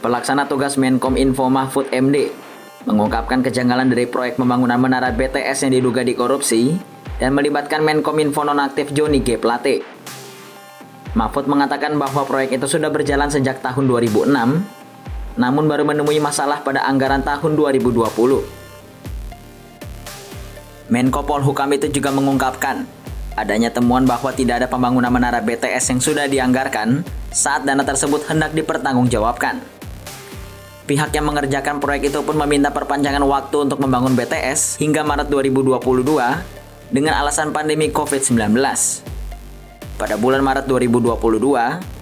Pelaksana tugas Menkom Info Mahfud MD mengungkapkan kejanggalan dari proyek pembangunan menara BTS yang diduga dikorupsi dan melibatkan Menkom Info nonaktif Johnny G. Plate. Mahfud mengatakan bahwa proyek itu sudah berjalan sejak tahun 2006, namun baru menemui masalah pada anggaran tahun 2020. Menko Polhukam itu juga mengungkapkan adanya temuan bahwa tidak ada pembangunan menara BTS yang sudah dianggarkan saat dana tersebut hendak dipertanggungjawabkan. Pihak yang mengerjakan proyek itu pun meminta perpanjangan waktu untuk membangun BTS hingga Maret 2022 dengan alasan pandemi COVID-19. Pada bulan Maret 2022,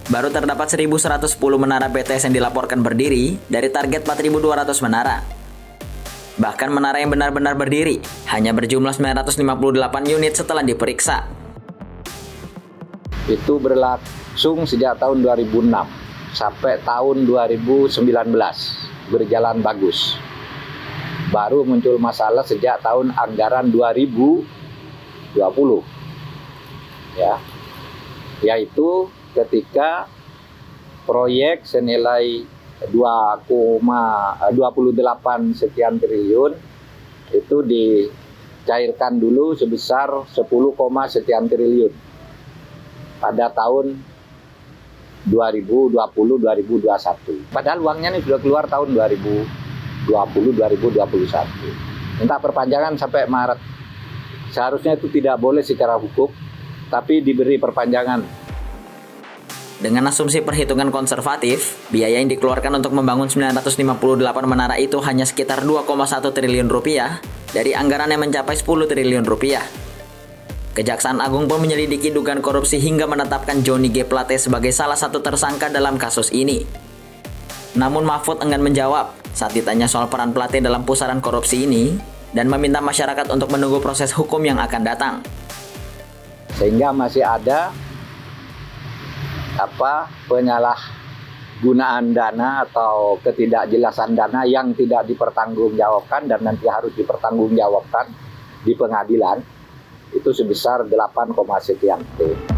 baru terdapat 1.110 menara BTS yang dilaporkan berdiri dari target 4.200 menara. Bahkan menara yang benar-benar berdiri hanya berjumlah 958 unit setelah diperiksa. Itu berlangsung sejak tahun 2006 sampai tahun 2019 berjalan bagus. Baru muncul masalah sejak tahun anggaran 2020. Ya. Yaitu ketika proyek senilai 2,28 sekian triliun itu dicairkan dulu sebesar 10, sekian triliun pada tahun 2020-2021. Padahal uangnya ini sudah keluar tahun 2020-2021. Minta perpanjangan sampai Maret. Seharusnya itu tidak boleh secara hukum, tapi diberi perpanjangan. Dengan asumsi perhitungan konservatif, biaya yang dikeluarkan untuk membangun 958 menara itu hanya sekitar 2,1 triliun rupiah dari anggaran yang mencapai 10 triliun rupiah. Kejaksaan Agung pun menyelidiki dugaan korupsi hingga menetapkan Johnny G. Plate sebagai salah satu tersangka dalam kasus ini. Namun Mahfud enggan menjawab saat ditanya soal peran Plate dalam pusaran korupsi ini dan meminta masyarakat untuk menunggu proses hukum yang akan datang. Sehingga masih ada penyalahgunaan dana atau ketidakjelasan dana yang tidak dipertanggungjawabkan dan nanti harus dipertanggungjawabkan di pengadilan itu sebesar 8, sekian T.